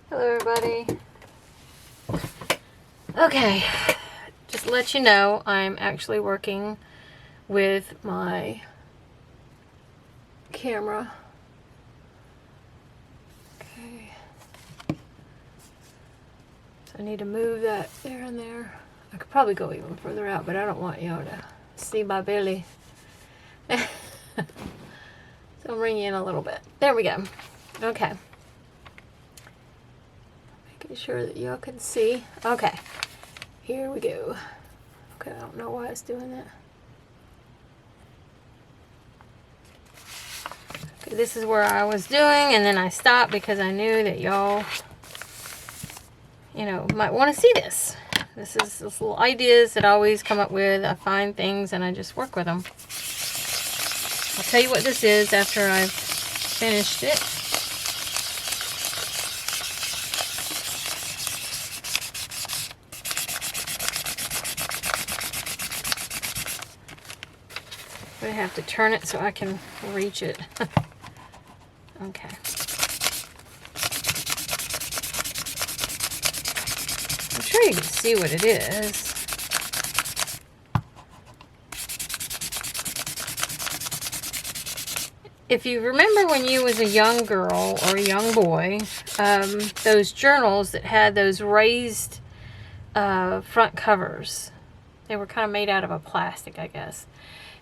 Hello everybody. Okay, just to let you know, I'm actually working with my camera. Okay. So I need to move that there and there. I could probably go even further out, but I don't want y'all to see my belly. So I'll bring you in a little bit. There we go. Okay. Making sure that y'all can see. Okay. Here we go. Okay, I don't know why it's doing that. Okay, this is where I was doing, and then I stopped because I knew that y'all, might want to see this. This is those little ideas that I always come up with. I find things and I just work with them. I'll tell you what this is after I've finished it. I have to turn it so I can reach it. Okay. I'm sure you can see what it is. If you remember when you was a young girl or a young boy, those journals that had those raised front covers, they were kind of made out of a plastic, I guess.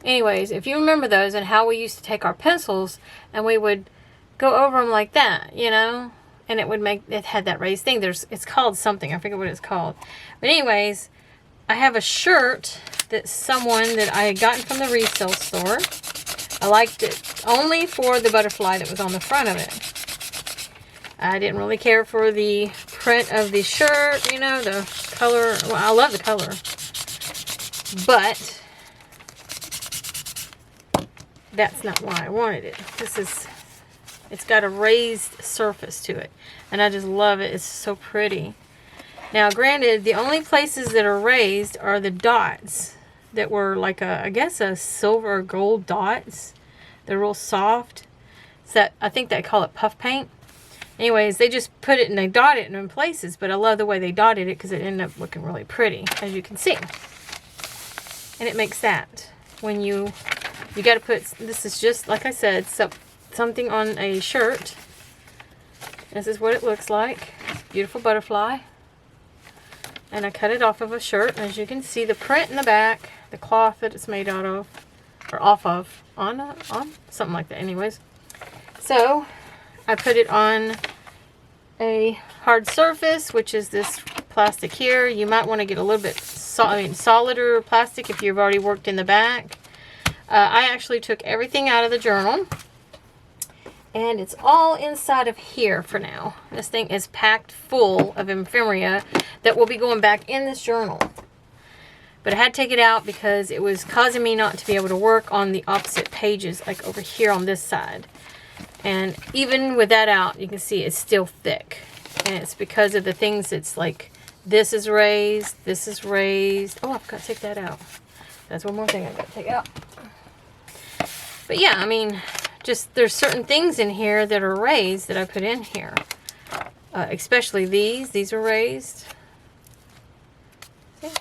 Anyways, if you remember those and how we used to take our pencils and we would go over them like that, and it had that raised thing. It's called something. I forget what it's called. But anyways, I have a shirt that someone that I had gotten from the resale store. I liked it only for the butterfly that was on the front of it. I didn't really care for the print of the shirt, the color. Well, I love the color. But that's not why I wanted it. It's got a raised surface to it. And I just love it. It's so pretty. Now, granted, the only places that are raised are the dots that were like I guess a silver or gold dots. They're real soft. I think they call it puff paint. Anyways, they just put it and they dot it in places. But I love the way they dotted it because it ended up looking really pretty, as you can see. And it makes that when you got to put, this is just, like I said, something on a shirt. This is what it looks like. Beautiful butterfly. And I cut it off of a shirt. As you can see, the print in the back, the cloth that it's made out of, or off of, on something like that. Anyways, so I put it on a hard surface, which is this plastic here. You might want to get a little bit solider plastic if you've already worked in the back. I actually took everything out of the journal, and it's all inside of here for now. This thing is packed full of ephemera that will be going back in this journal. But I had to take it out because it was causing me not to be able to work on the opposite pages, like over here on this side. And even with that out, you can see it's still thick. And it's because of the things that's like, this is raised, this is raised. Oh, I've got to take that out. That's one more thing I've got to take out. But yeah, I mean, just there's certain things in here that are raised that I put in here. Especially these. These are raised. See?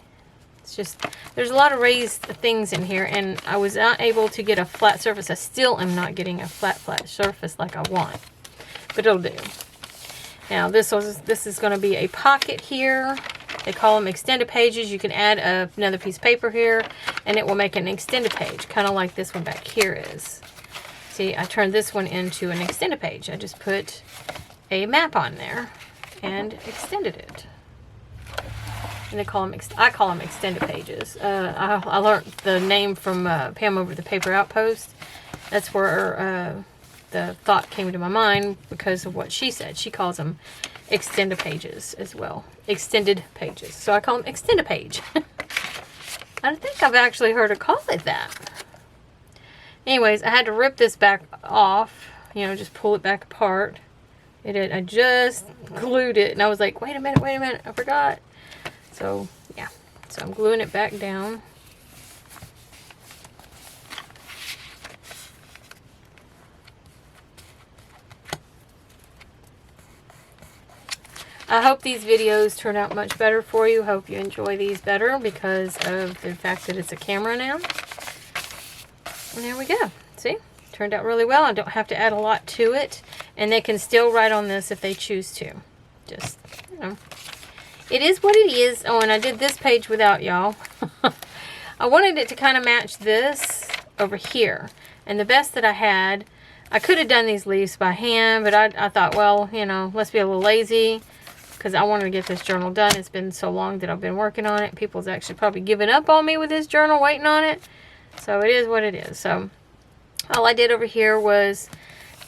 It's just, there's a lot of raised things in here, and I was not able to get a flat surface. I still am not getting a flat surface like I want. But it'll do. Now, this is going to be a pocket here. They call them extended pages. You can add another piece of paper here, and it will make an extended page, kind of like this one back here is. See, I turned this one into an extended page. I just put a map on there and extended it. And they call them, I call them extended pages. I learned the name from Pam over at the Paper Outpost. That's where the thought came to my mind because of what she said. She calls them extended pages as well. Extended pages. So I call them extended page. I think I've actually heard her call it that. Anyways, I had to rip this back off. Just pull it back apart. I just glued it. And I was like, wait a minute. I forgot. So, yeah. So I'm gluing it back down. I hope these videos turn out much better for you. Hope you enjoy these better because of the fact that it's a camera now. And there we go. See? Turned out really well. I don't have to add a lot to it. And they can still write on this if they choose to. Just, you know. It is what it is. Oh, and I did this page without y'all. I wanted it to kind of match this over here. And the best that I had, I could have done these leaves by hand, but I thought, well, you know, let's be a little lazy. Because I wanted to get this journal done. It's been so long that I've been working on it. People's actually probably given up on me with this journal, waiting on it. So it is what it is. So all I did over here was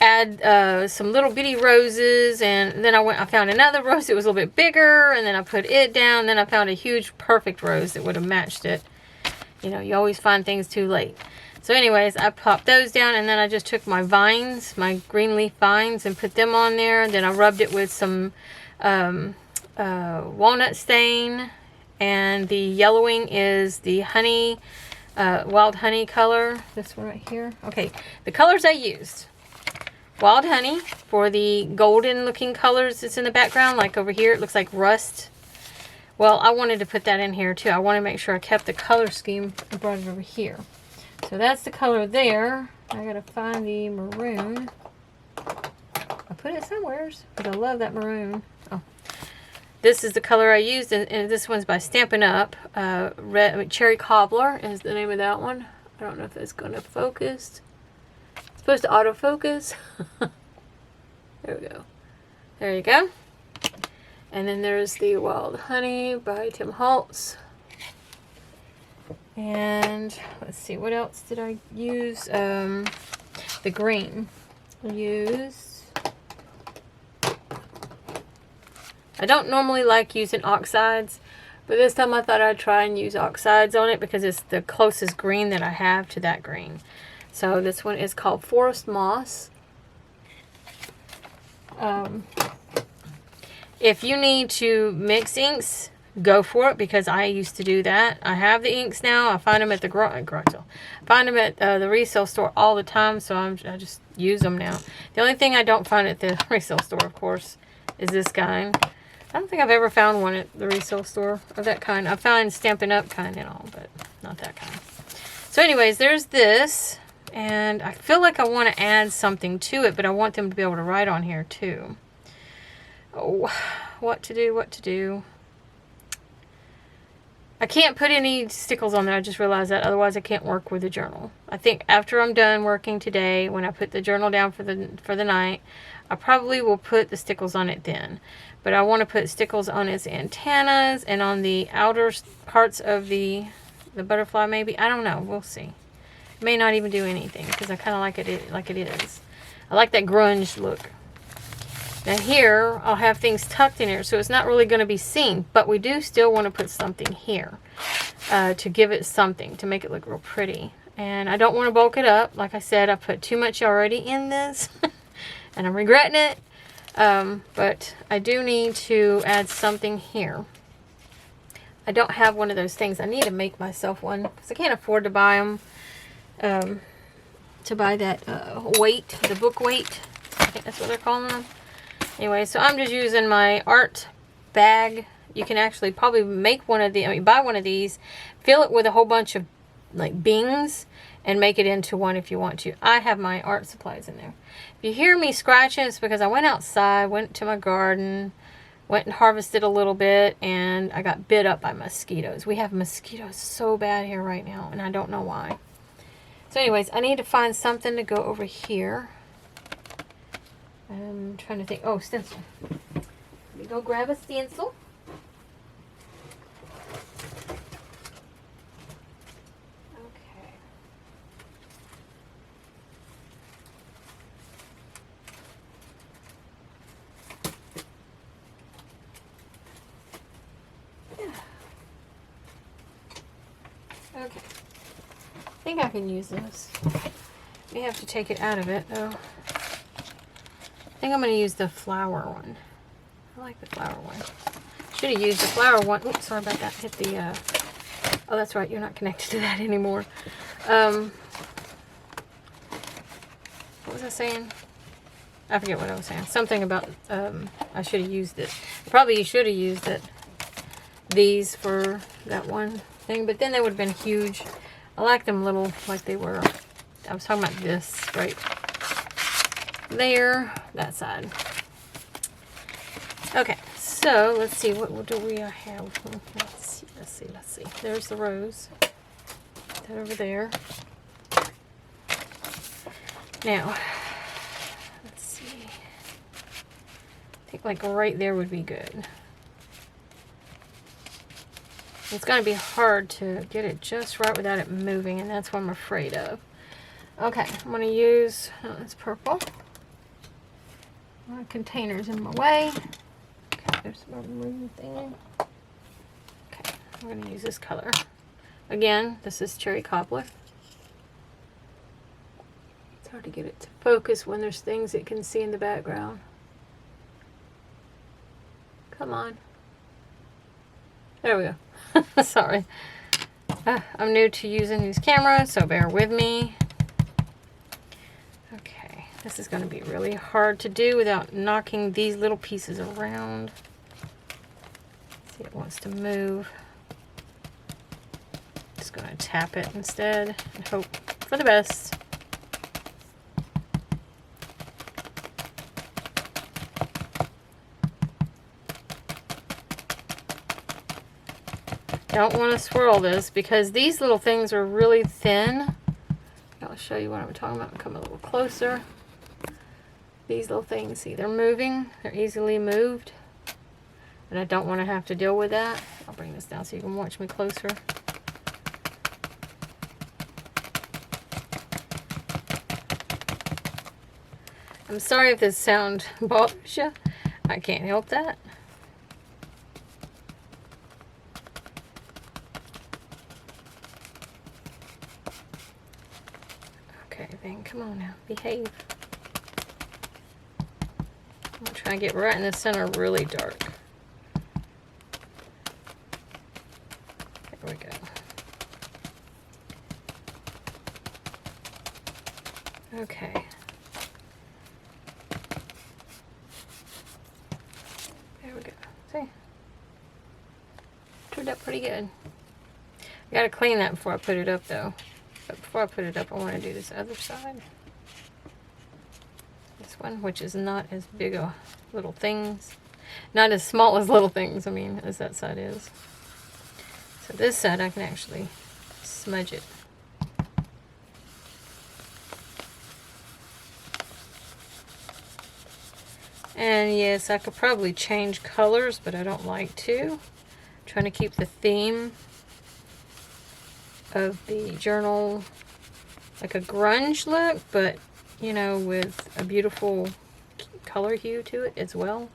add some little bitty roses, and then I found another rose that was a little bit bigger, and then I put it down. Then I found a huge perfect rose that would have matched it. You know, you always find things too late. So anyways, I popped those down, and then I just took my vines, my green leaf vines, and put them on there. Then I rubbed it with some walnut stain, and the yellowing is the honey, wild honey color. This one right here. Okay, the colors I used: wild honey for the golden looking colors that's in the background, like over here it looks like rust. Well, I wanted to put that in here too. I want to make sure I kept the color scheme. I brought it over here, so that's the color there. I gotta find the maroon. I put it somewheres, but I love that maroon. Oh, this is the color I used, and this one's by Stampin' Up. Cherry Cobbler is the name of that one. I don't know if it's going to focus. It's supposed to autofocus. There we go. There you go. And then there's the Wild Honey by Tim Holtz. And let's see, what else did I use? The green. I used... I don't normally like using oxides, but this time I thought I'd try and use oxides on it because it's the closest green that I have to that green. So this one is called Forest Moss. If you need to mix inks, go for it, because I used to do that. I have the inks now. I find them at the find them at the resale store all the time, so I just use them now. The only thing I don't find at the resale store, of course, is this kind. I don't think I've ever found one at the resale store of that kind. I found Stampin' Up kind and all, but not that kind. So anyways, there's this. And I feel like I want to add something to it, but I want them to be able to write on here too. Oh, what to do. I can't put any stickles on there. I just realized that. Otherwise, I can't work with the journal. I think after I'm done working today, when I put the journal down for the night, I probably will put the stickles on it then. But I want to put stickles on its antennas and on the outer parts of the butterfly maybe. I don't know. We'll see. May not even do anything because I kind of like it is. I like that grunge look. Now here, I'll have things tucked in here, so it's not really going to be seen. But we do still want to put something here to give it something, to make it look real pretty. And I don't want to bulk it up. Like I said, I put too much already in this. And I'm regretting it. But I do need to add something here. I don't have one of those things. I need to make myself one because I can't afford to buy them. To buy that weight, the book weight. I think that's what they're calling them. Anyway, so I'm just using my art bag. You can actually probably make one of the, buy one of these, fill it with a whole bunch of like bings, and make it into one if you want to. I have my art supplies in there. If you hear me scratching, it's because I went outside, went to my garden, went and harvested a little bit, and I got bit up by mosquitoes. We have mosquitoes so bad here right now, and I don't know why. So anyways, I need to find something to go over here. I'm trying to think. Oh, stencil. Let me go grab a stencil. Okay. Yeah. Okay. I think I can use this. We have to take it out of it, though. I think I'm going to use the flower one. I like the flower one. Should have used the flower one. Oops, sorry about that. Hit the, oh, that's right. You're not connected to that anymore. What was I saying? I forget what I was saying. Something about, I should have used it. Probably you should have used it. These for that one thing, but then they would have been huge. I like them little, like they were. I was talking about this right there, that side. Okay, so let's see, what do we have? Let's see. There's the rose. That over there. Now, let's see. I think like right there would be good. It's going to be hard to get it just right without it moving, and that's what I'm afraid of. Okay, I'm going to use, it's purple. My container's in my way. Okay, there's my moving thing. Okay, I'm going to use this color. Again, this is cherry cobbler. It's hard to get it to focus when there's things it can see in the background. Come on. There we go. Sorry. I'm new to using these cameras, so bear with me. Okay, this is going to be really hard to do without knocking these little pieces around. See, it wants to move. Just going to tap it instead and hope for the best. Don't want to swirl this because these little things are really thin. I'll show you what I'm talking about. Come a little closer. These little things, see, they're moving. They're easily moved. And I don't want to have to deal with that. I'll bring this down so you can watch me closer. I'm sorry if this sound bothers you. I can't help that. Okay, then come on now, behave. I'm gonna try and get right in the center, really dark. There we go. Okay. There we go. See? Turned out pretty good. I gotta clean that before I put it up though. But before I put it up, I want to do this other side. This one, which is not as big a little things. Not as small as little things, I mean, as that side is. So this side, I can actually smudge it. And yes, I could probably change colors, but I don't like to. I'm trying to keep the theme of the journal like a grunge look, but you know, with a beautiful color hue to it as well.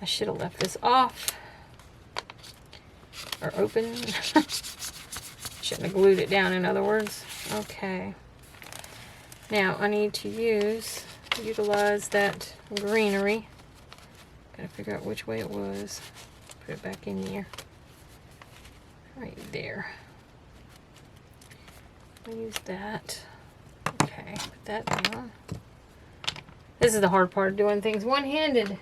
I should have left this off or open. Shouldn't have glued it down, in other words. Okay, now I need to utilize that greenery. Gotta figure out which way it was. Put it back in here, right there. I'll use that. Okay, put that down. This is the hard part of doing things one-handed.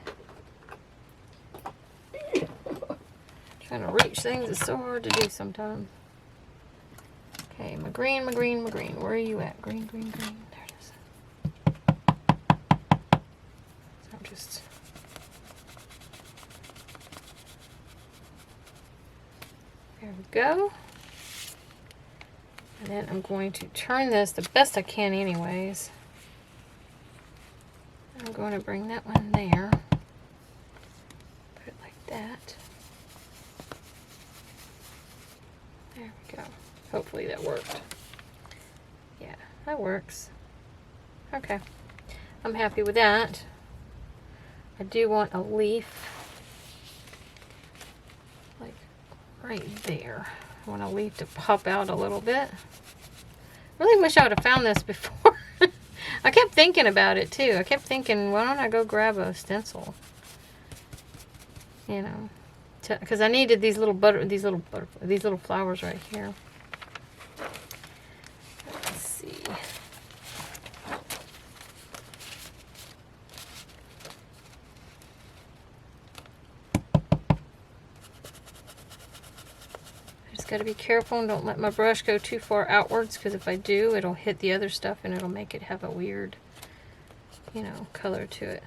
Trying to reach things is so hard to do sometimes. Okay, my green. Where are you at? Green. There it is. So I'm just... There we go. And then I'm going to turn this the best I can anyways. I'm going to bring that one there. Put it like that. There we go. Hopefully that worked. Yeah, that works. Okay. I'm happy with that. I do want a leaf. Like right there. I want a leaf to pop out a little bit. Really wish I would have found this before. I kept thinking about it too. I kept thinking, why don't I go grab a stencil? You know, because I needed these little flowers right here. Let's see. got to be careful and don't let my brush go too far outwards, because if I do, it'll hit the other stuff and it'll make it have a weird, you know, color to it.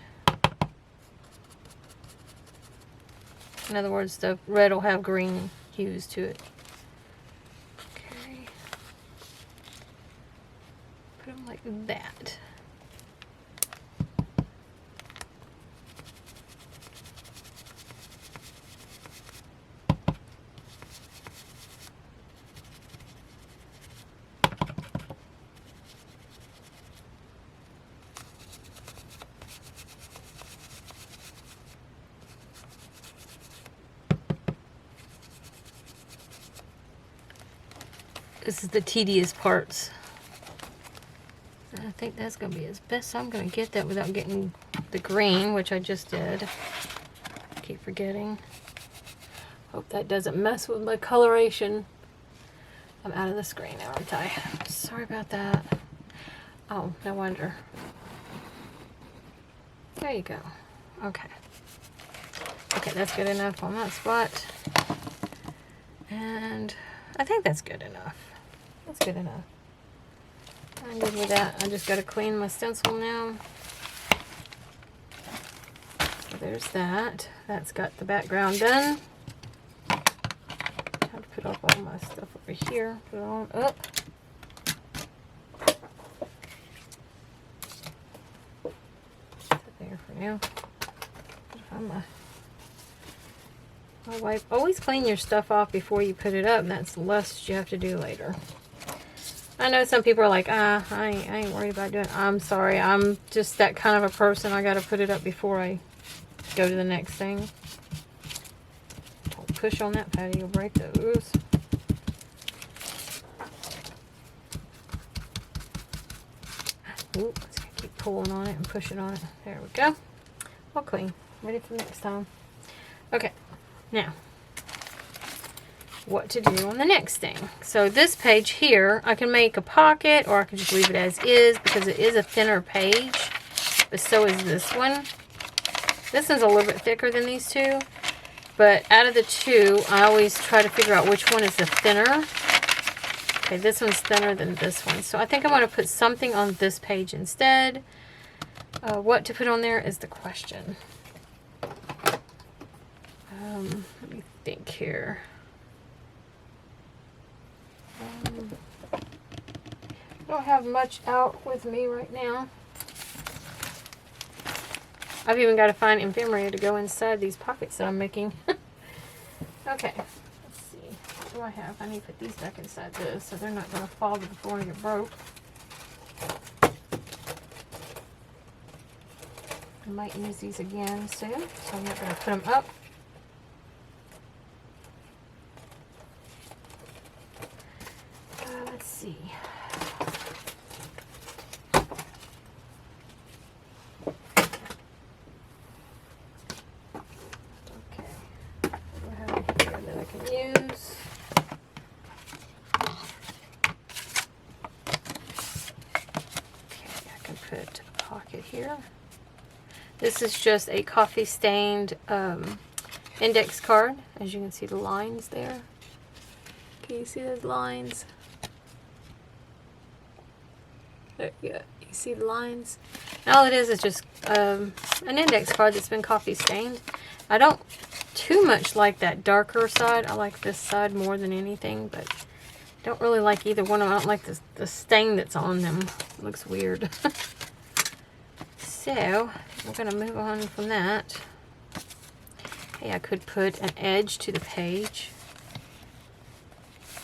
In other words, the red will have green hues to it. Okay. Put them like that. This is the tedious parts. I think that's going to be as best I'm going to get that without getting the green, which I just did. I keep forgetting. Hope that doesn't mess with my coloration. I'm out of the screen now, aren't I? Sorry about that. Oh, no wonder. There you go. Okay. Okay, that's good enough on that spot. And I think that's good enough. That's good enough. I'm good with that. I just got to clean my stencil now. So there's that. That's got the background done. I have to put up all my stuff over here. Put it on up. Put it there for now. My wife, always clean your stuff off before you put it up. That's less you have to do later. I know some people are like, I ain't worried about doing it. I'm sorry. I'm just that kind of a person. I got to put it up before I go to the next thing. Don't push on that, Patty. You'll break those. Ooh, let's keep pulling on it and pushing on it. There we go. All clean. Ready for next time. Okay. Now, what to do on the next thing. So this page here, I can make a pocket, or I can just leave it as is because it is a thinner page, but so is this one. This one's a little bit thicker than these two, but out of the two, I always try to figure out which one is the thinner. Okay, this one's thinner than this one, so I think I'm going to put something on this page instead. What to put on there is the question. Let me think here. I don't have much out with me right now. I've even got to find ephemera to go inside these pockets that I'm making. Okay, let's see. What do I have? I need to put these back inside this so they're not going to fall to the floor and get broke. I might use these again soon, so I'm not going to put them up. Let's see. Okay. What do I have here that I can use? Okay, I can put a pocket here. This is just a coffee stained index card. As you can see the lines there. Can you see those lines? There you go. You see the lines? And all it is just an index card that's been coffee stained. I don't too much like that darker side. I like this side more than anything, but I don't really like either one of them. I don't like the stain that's on them. It looks weird. So, we're going to move on from that. Hey, I could put an edge to the page,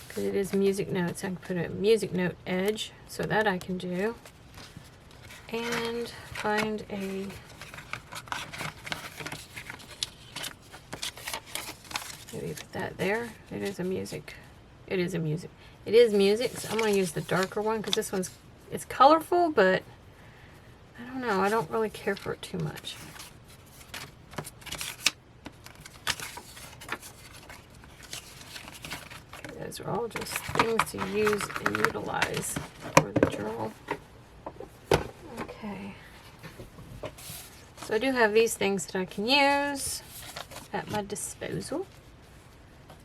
because it is music notes. I can put a music note edge, so that I can do. And find a maybe put that there. It is a music. It is a music. It is music, so I'm going to use the darker one, because this one's, it's colorful, but I don't know. I don't really care for it too much. Okay, those are all just things to use and utilize for the journal. Okay. So I do have these things that I can use at my disposal.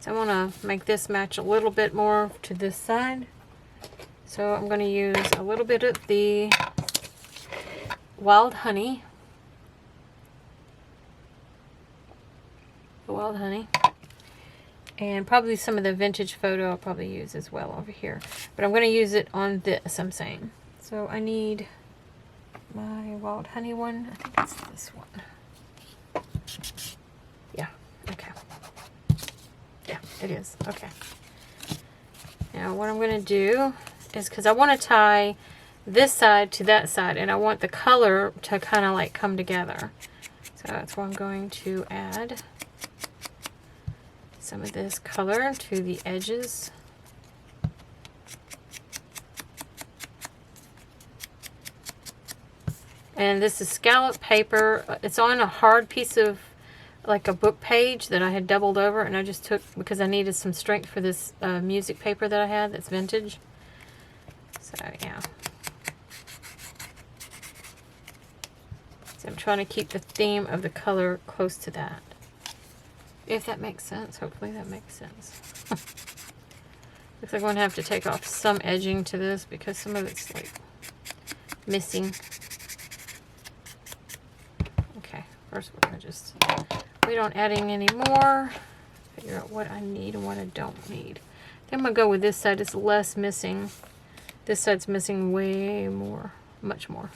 So I want to make this match a little bit more to this side. So I'm going to use a little bit of the wild honey. The wild honey. And probably some of the vintage photo I'll probably use as well over here. But I'm going to use it on this, I'm saying. So I need my wild honey one. I think it's this one. Yeah, okay. Yeah, it is. Okay. Now what I'm going to do is, because I want to tie this side to that side, and I want the color to kind of like come together. So that's why I'm going to add some of this color to the edges. And this is scallop paper. It's on a hard piece of, like a book page that I had doubled over, and I just took, because I needed some strength for this music paper that I had that's vintage. So yeah. So I'm trying to keep the theme of the color close to that. If that makes sense. Hopefully that makes sense. Looks like I'm going to have to take off some edging to this because some of it's like missing. Okay, first we're going to just wait on adding any more. Figure out what I need and what I don't need. Then I'm going to go with this side. It's less missing. This side's missing way more. Much more.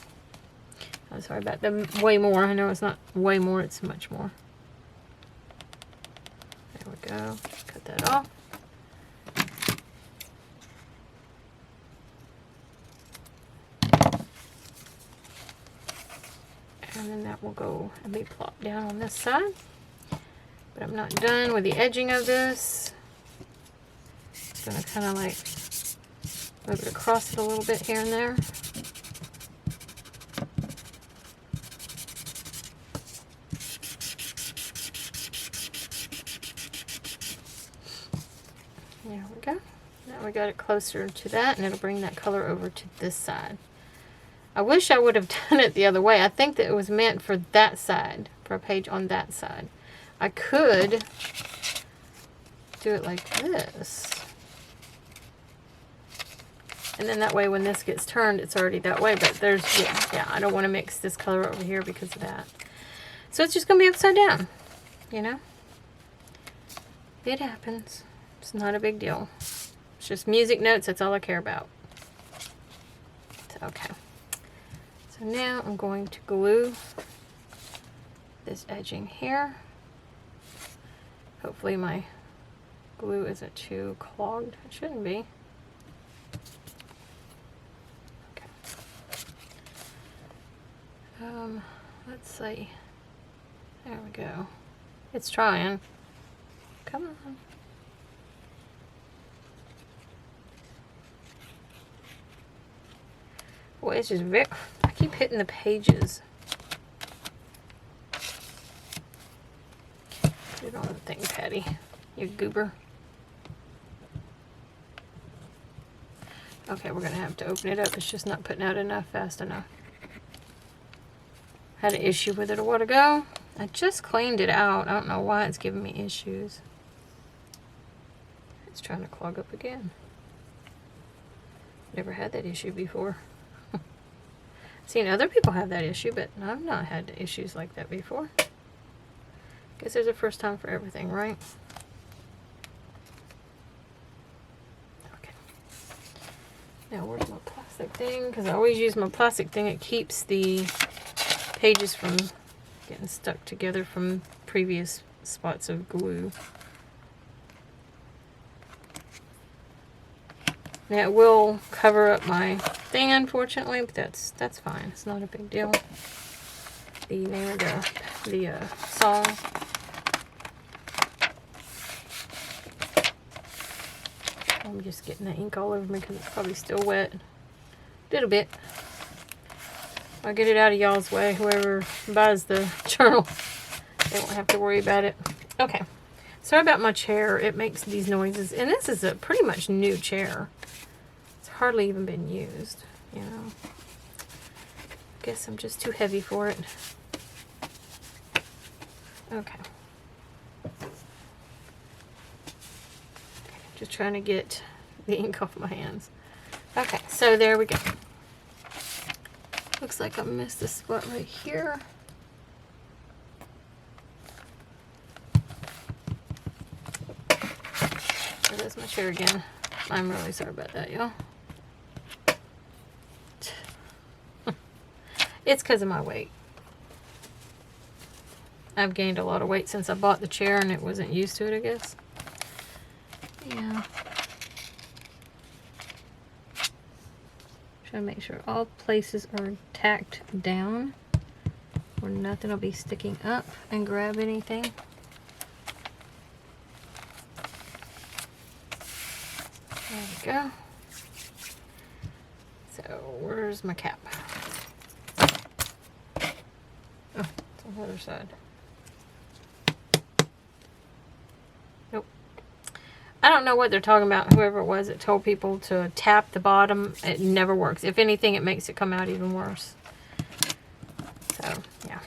I'm sorry about the way more. I know it's not way more, it's much more. There we go. Cut that off. And then that will go and be plopped down on this side. But I'm not done with the edging of this. Just going to kind of like move it across it a little bit here and there. There we go. Now we got it closer to that, and it'll bring that color over to this side. I wish I would have done it the other way. I think that it was meant for that side, for a page on that side. I could do it like this. And then that way when this gets turned, it's already that way. But there's, yeah, I don't want to mix this color over here because of that. So it's just going to be upside down, you know? It happens. It's not a big deal. It's just music notes. That's all I care about. So, okay. So now I'm going to glue this edging here. Hopefully my glue isn't too clogged. It shouldn't be. Okay. Let's see. There we go. It's trying. Come on. Boy, it's just very... I keep hitting the pages. Get on the thing, Patty. You goober. Okay, we're going to have to open it up. It's just not putting out enough fast enough. Had an issue with it a while ago. I just cleaned it out. I don't know why it's giving me issues. It's trying to clog up again. Never had that issue before. Seen other people have that issue, but I've not had issues like that before. Guess there's a first time for everything, right? Okay. Now where's my plastic thing? Because I always use my plastic thing. It keeps the pages from getting stuck together from previous spots of glue. Now it will cover up my thing, unfortunately, but that's fine. It's not a big deal. The name of the song. I'm just getting the ink all over me because it's probably still wet. A little bit. I'll get it out of y'all's way. Whoever buys the journal, they won't have to worry about it. Okay. Sorry about my chair. It makes these noises. And this is a pretty much new chair. Hardly even been used, you know. Guess I'm just too heavy for it. Okay. Just trying to get the ink off my hands. Okay, so there we go. Looks like I missed a spot right here. So there's my chair again. I'm really sorry about that, y'all. It's because of my weight. I've gained a lot of weight since I bought the chair and it wasn't used to it, I guess. Yeah. Try to make sure all places are tacked down where nothing will be sticking up and grab anything. There we go. So where's my cap? Oh, it's on the other side. Nope. I don't know what they're talking about. Whoever it was that told people to tap the bottom, it never works. If anything, it makes it come out even worse. So, yeah.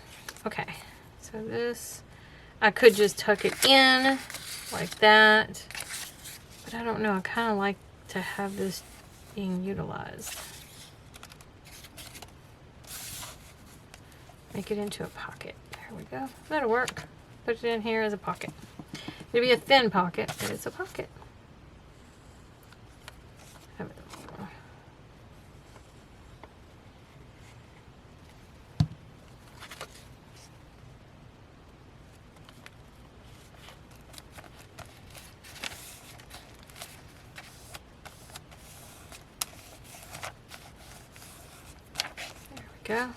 Okay. So this, I could just tuck it in like that. But I don't know. I kind of like to have this being utilized. Make it into a pocket. There we go. That'll work. Put it in here as a pocket. It'll be a thin pocket, but it's a pocket. There we go.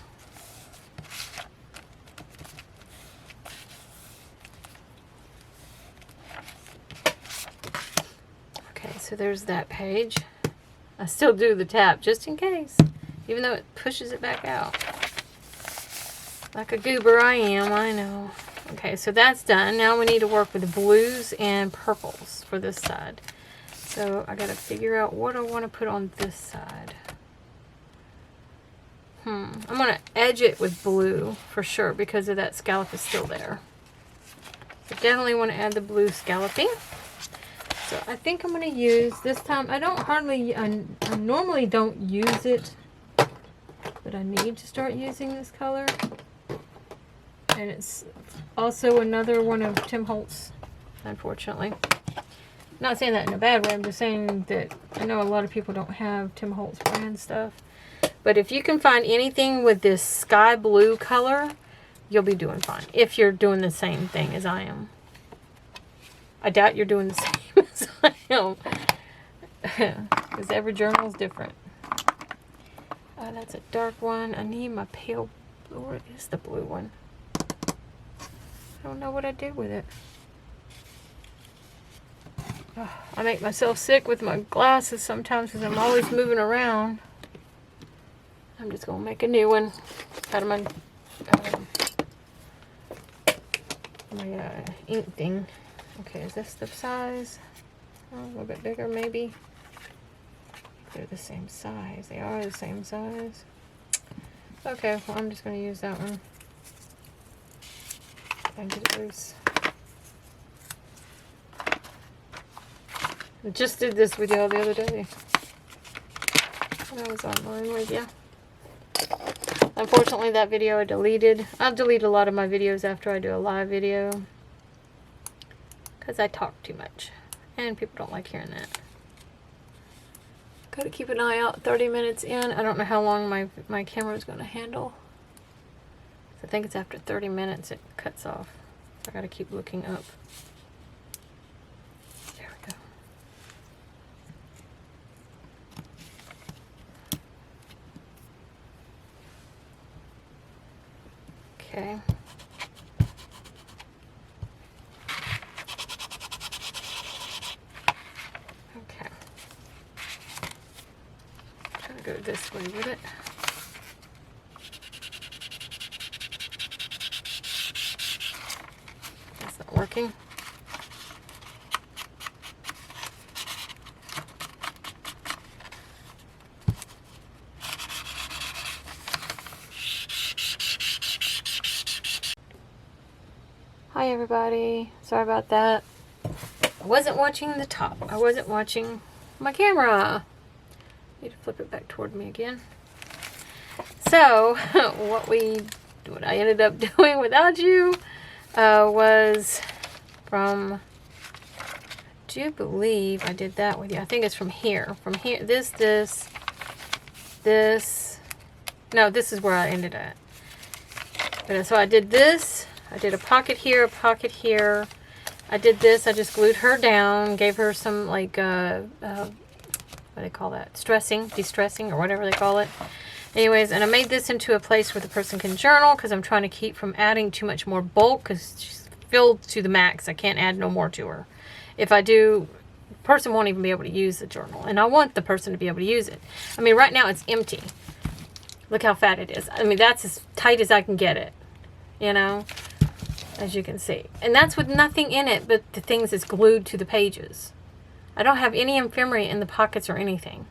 So there's that page. I still do the tap just in case, even though it pushes it back out. Like a goober I am, I know. Okay, so that's done. Now we need to work with the blues and purples for this side. So I gotta figure out what I want to put on this side. I'm gonna edge it with blue for sure because of that scallop is still there. So definitely want to add the blue scalloping. So I think I'm going to use, this time, I normally don't use it, but I need to start using this color. And it's also another one of Tim Holtz, unfortunately. Not saying that in a bad way, I'm just saying that I know a lot of people don't have Tim Holtz brand stuff. But if you can find anything with this sky blue color, you'll be doing fine. If you're doing the same thing as I am. I doubt you're doing the same as I am. Because every journal is different. That's a dark one. I need my pale blue. Where is the blue one? I don't know what I did with it. I make myself sick with my glasses sometimes because I'm always moving around. I'm just going to make a new one out of my ink thing. Okay, is this the size? Oh, a little bit bigger, maybe. They're the same size. They are the same size. Okay, well, I'm just going to use that one. And get it loose. I just did this with y'all the other day. When I was online with you. Unfortunately, that video I deleted. I'll delete a lot of my videos after I do a live video. Because I talk too much. And people don't like hearing that. Gotta keep an eye out 30 minutes in. I don't know how long my camera is going to handle. I think it's after 30 minutes it cuts off. I gotta keep looking up. There we go. Okay. Okay. Try to go this way with it. That's not working. Hi everybody, sorry about that. I wasn't watching the top. I wasn't watching my camera. Need to flip it back toward me again. So, what I ended up doing without you was from, do you believe I did that with you? I think it's from here. From here, this. No, this is where I ended at. But so I did this. I did a pocket here, a pocket here. I did this. I just glued her down, gave her some like, what do they call that? De-stressing, or whatever they call it. Anyways, and I made this into a place where the person can journal because I'm trying to keep from adding too much more bulk because she's filled to the max. I can't add no more to her. If I do, the person won't even be able to use the journal. And I want the person to be able to use it. I mean, right now it's empty. Look how fat it is. I mean, that's as tight as I can get it, you know, as you can see. And that's with nothing in it but the things that's glued to the pages. I don't have any ephemera in the pockets or anything.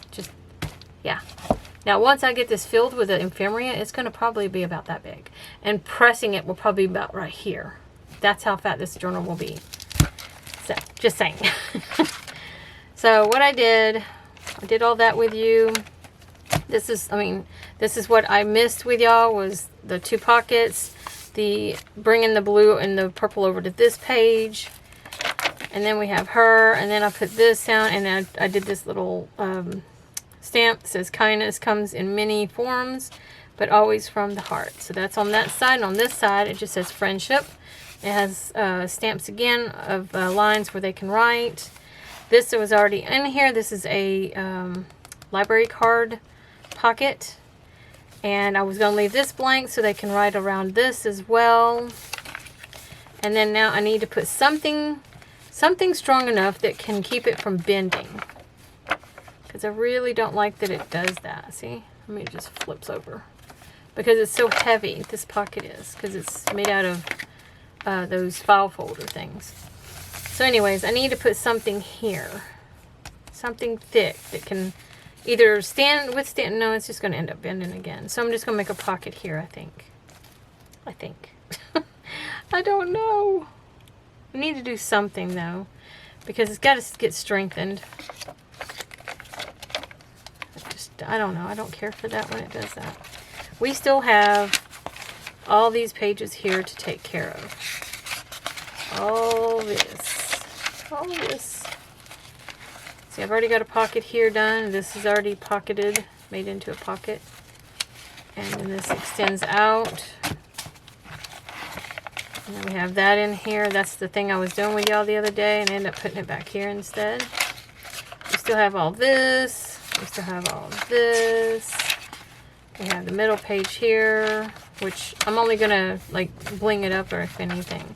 Just, yeah. Now, once I get this filled with the ephemera, it's going to probably be about that big. And pressing it will probably be about right here. That's how fat this journal will be. So, just saying. So, what I did all that with you. This is what I missed with y'all was the 2 pockets. The bringing the blue and the purple over to this page. And then we have her. And then I put this down. And then I did this little stamp that says kindness comes in many forms, but always from the heart. So that's on that side. And on this side, it just says friendship. It has stamps again of lines where they can write. This was already in here. This is a library card pocket. And I was going to leave this blank so they can write around this as well. And then now I need to put something strong enough that can keep it from bending. Because I really don't like that it does that. See? I mean, it just flips over. Because it's so heavy, this pocket is. Because it's made out of those file folder things. So anyways, I need to put something here. Something thick that can either withstand. No, it's just going to end up bending again. So I'm just going to make a pocket here, I think. I don't know. I need to do something, though. Because it's got to get strengthened. I don't know. I don't care for that when it does that. We still have all these pages here to take care of. All this. See, I've already got a pocket here done. This is already pocketed, made into a pocket. And then this extends out. And then we have that in here. That's the thing I was doing with y'all the other day, and I ended up putting it back here instead. We still have all this. We still have all of this. We have the middle page here, which I'm only going to like bling it up or if anything.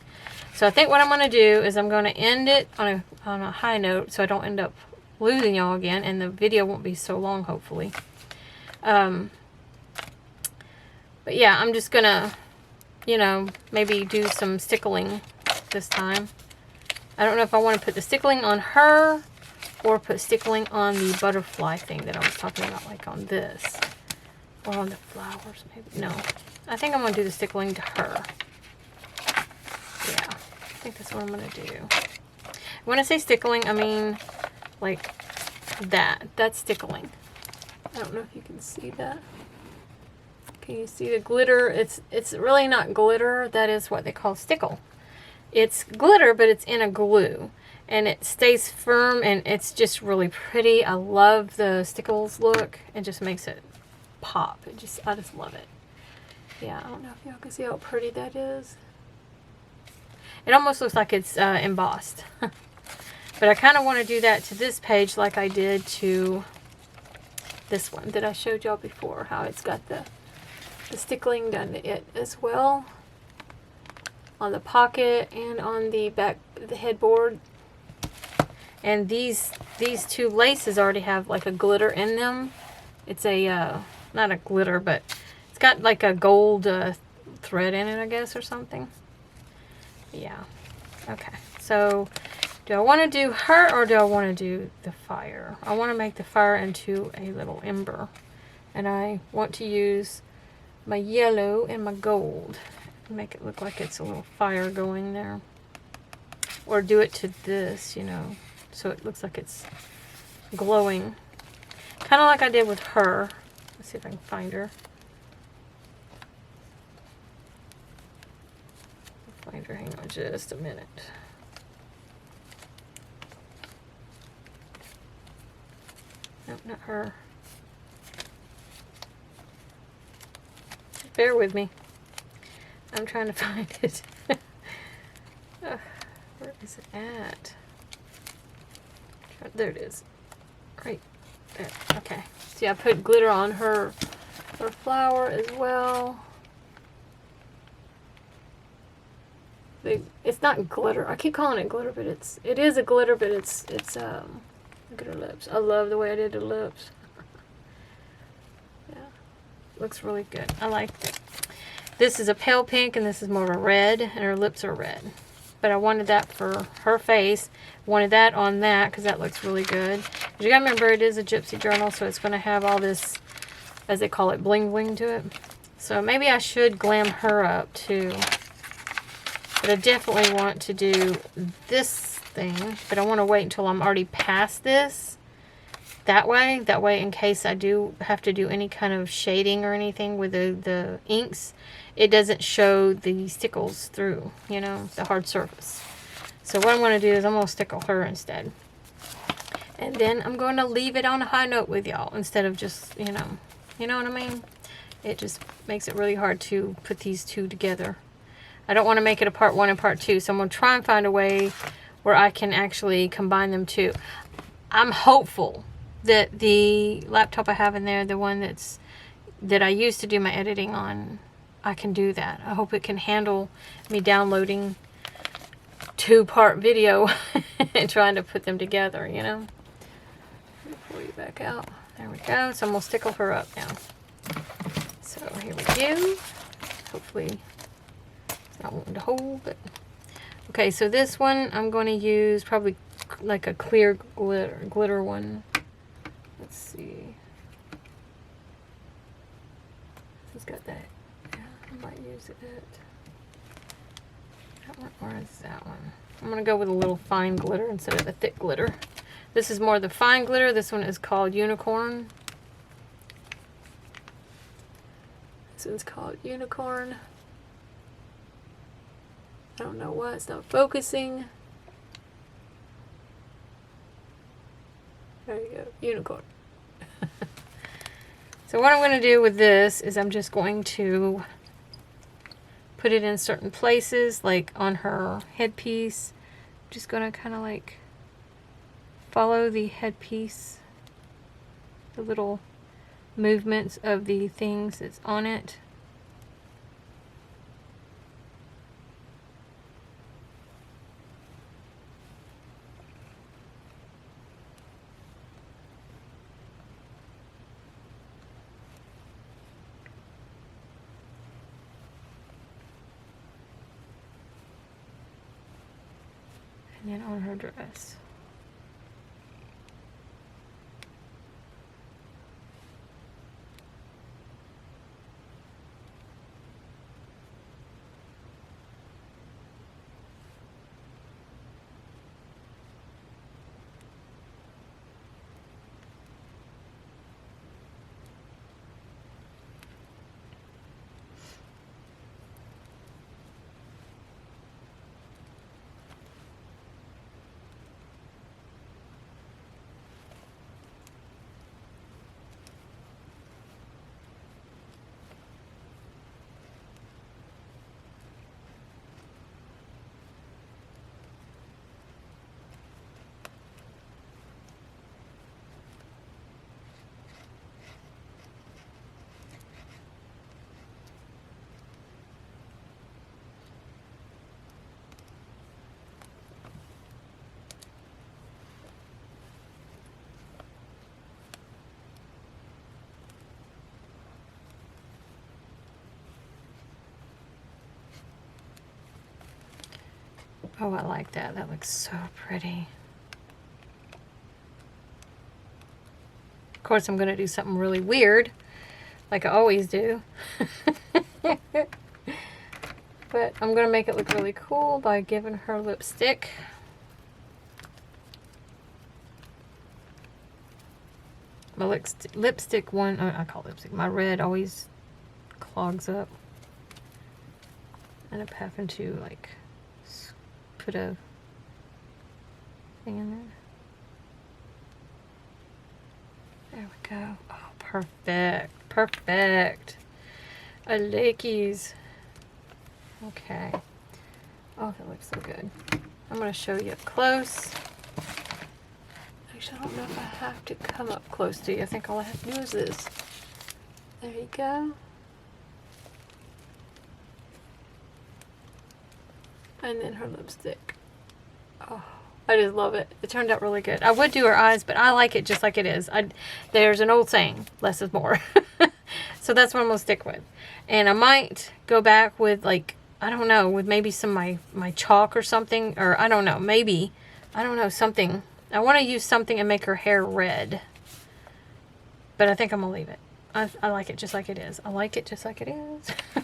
So I think what I'm going to do is I'm going to end it on a high note so I don't end up losing y'all again, and the video won't be so long, hopefully. But yeah, I'm just going to, you know, maybe do some stickling this time. I don't know if I want to put the stickling on her or put stickling on the butterfly thing that I was talking about, like on this. Or on the flowers, maybe. No. I think I'm going to do the stickling to her. Yeah. I think that's what I'm going to do. When I say stickling, I mean like that. That's stickling. I don't know if you can see that. Can you see the glitter? It's really not glitter. That is what they call stickle. It's glitter, but it's in a glue. And it stays firm, and it's just really pretty. I love the stickles look. It just makes it pop. I just love it. Yeah, I don't know if y'all can see how pretty that is. It almost looks like it's embossed. But I kind of want to do that to this page like I did to this one that I showed y'all before. How it's got the stickling done to it as well. On the pocket and on the back of the headboard. And these 2 laces already have like a glitter in them. It's a, not a glitter, but it's got like a gold thread in it, I guess, or something. Yeah. Okay. So, do I want to do her or do I want to do the fire? I want to make the fire into a little ember. And I want to use my yellow and my gold. Make it look like it's a little fire going there. or do it to this, you know, so it looks like it's glowing. Kind of like I did with her. Let's see if I can find her. Find her, hang on just a minute. Nope, not her. Bear with me. I'm trying to find it. Where is it at? There it is. Right there. Okay. See, I put glitter on her flower as well. It's not glitter. I keep calling it glitter, but it is a glitter, but it's look at her lips. I love the way I did the lips. Yeah. Looks really good. I like it. This is a pale pink and this is more of a red, and her lips are red. But I wanted that for her face. Wanted that on that because that looks really good. But you gotta remember, it is a Gypsy journal, so it's gonna have all this, as they call it, bling bling to it. So maybe I should glam her up too. But I definitely want to do this thing, but I want to wait until I'm already past this. That way in case I do have to do any kind of shading or anything with the inks, it doesn't show the stickles through, you know, the hard surface. So what I'm going to do is I'm going to stickle her instead. And then I'm going to leave it on a high note with y'all instead of just, you know what I mean? It just makes it really hard to put these two together. I don't want to make it a part 1 and part 2, so I'm going to try and find a way where I can actually combine them too. I'm hopeful that the laptop I have in there, the one that I used to do my editing on, I can do that. I hope it can handle me downloading 2-part video and trying to put them together, you know. Pull you back out. There we go. So I'm going to stickle her up now. So here we go. Hopefully not wanting to hold, but okay. So this one I'm going to use probably like a clear glitter one. Let's see. It's got that. Yeah, I might use it. That one, or is that one? I'm going to go with a little fine glitter instead of the thick glitter. This is more the fine glitter. This one is called Unicorn. This one's called Unicorn. I don't know why it's not focusing. There you go, Unicorn. So what I'm going to do with this is I'm just going to put it in certain places, like on her headpiece. I'm just going to kind of like follow the headpiece, the little movements of the things that's on it. And then on her dress. Oh, I like that. That looks so pretty. Of course, I'm going to do something really weird, like I always do. But I'm going to make it look really cool by giving her lipstick. My lipstick one, I call it lipstick, my red always clogs up. I end up having to like put a thing in there. There we go. Oh, perfect. Perfect. I like these. Okay. Oh, that looks so good. I'm going to show you up close. Actually, I don't know if I have to come up close to you. I think all I have to do is this. There you go. And then her lipstick. Oh, I just love it. It turned out really good. I would do her eyes, but I like it just like it is. There's an old saying, less is more. So that's what I'm going to stick with. And I might go back with, like, I don't know, with maybe some of my chalk or something. Or I don't know, maybe. I don't know, something. I want to use something and make her hair red. But I think I'm going to leave it. I like it just like it is. I like it just like it is.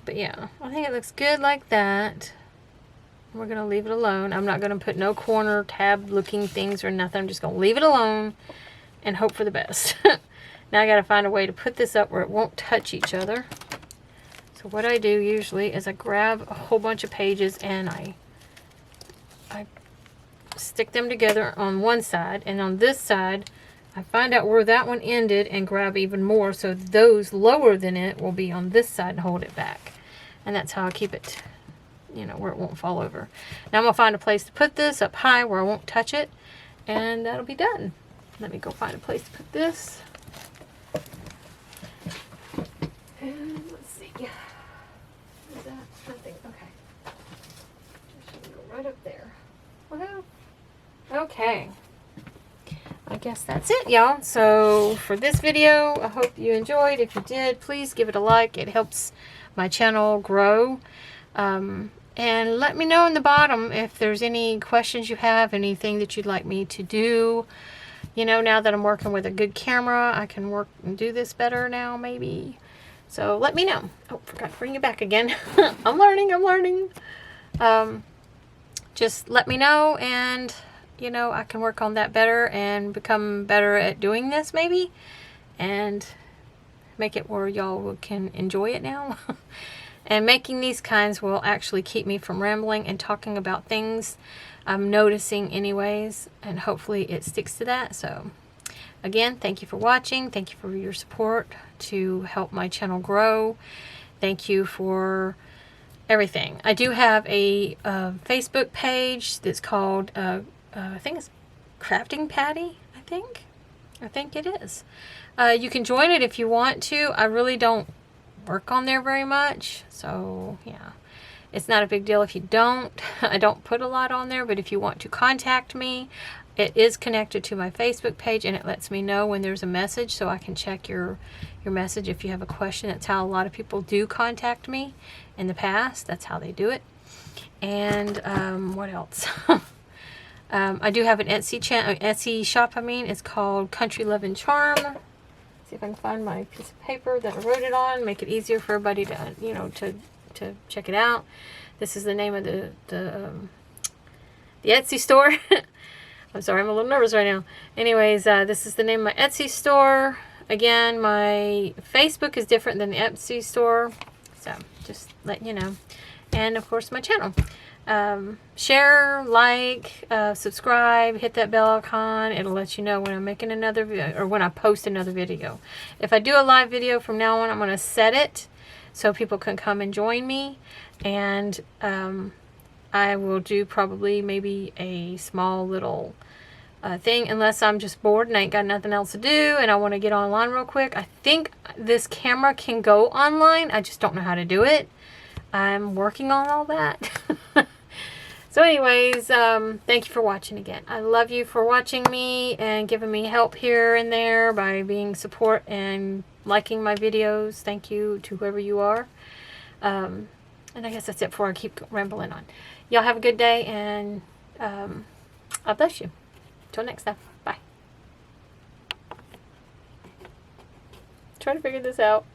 But yeah, I think it looks good like that. We're going to leave it alone. I'm not going to put no corner tab looking things or nothing. I'm just going to leave it alone and hope for the best. Now I got to find a way to put this up where it won't touch each other. So what I do usually is I grab a whole bunch of pages and I stick them together on one side, and on this side I find out where that one ended and grab even more, so those lower than it will be on this side and hold it back. And that's how I keep it, you know, where it won't fall over. Now I'm going to find a place to put this up high where I won't touch it, and that'll be done. Let me go find a place to put this. And let's see. Is that nothing? Okay. Just gonna go right up there. Well, okay. I guess that's it, y'all. So for this video, I hope you enjoyed. If you did, please give it a like. It helps my channel grow. And let me know in the bottom if there's any questions you have, anything that you'd like me to do. You know, now that I'm working with a good camera, I can work and do this better now, maybe. So let me know. Oh, forgot to bring it back again. I'm learning. Just let me know, and you know, I can work on that better and become better at doing this maybe, and make it where y'all can enjoy it now. And making these kinds will actually keep me from rambling and talking about things I'm noticing anyways, and hopefully it sticks to that. So again, thank you for watching. Thank you for your support to help my channel grow. Thank you for everything. I do have a Facebook page that's called I think it's Crafting Patty, I think it is. You can join it if you want to. I really don't work on there very much, so yeah, it's not a big deal if you don't. I don't put a lot on there, but if you want to contact me, it is connected to my Facebook page, and it lets me know when there's a message, so I can check your message if you have a question. That's how a lot of people do contact me in the past. That's how they do it. And what else? I do have an Etsy shop. It's called Country Love and Charm. See if I can find my piece of paper that I wrote it on. Make it easier for everybody to, you know, to check it out. This is the name of the Etsy store. I'm sorry, I'm a little nervous right now. Anyways, this is the name of my Etsy store. Again, my Facebook is different than the Etsy store, so just letting you know. And of course, my channel. Share, like, subscribe, hit that bell icon. It'll let you know when I'm making another video, or when I post another video. If I do a live video from now on, I'm going to set it so people can come and join me. And I will do probably maybe a small little thing, unless I'm just bored and I ain't got nothing else to do and I want to get online real quick. I think this camera can go online. I just don't know how to do it. I'm working on all that. So anyways, thank you for watching again. I love you for watching me and giving me help here and there by being support and liking my videos. Thank you to whoever you are. And I guess that's it before I keep rambling on. Y'all have a good day, and I bless you. Till next time. Bye. Trying to figure this out.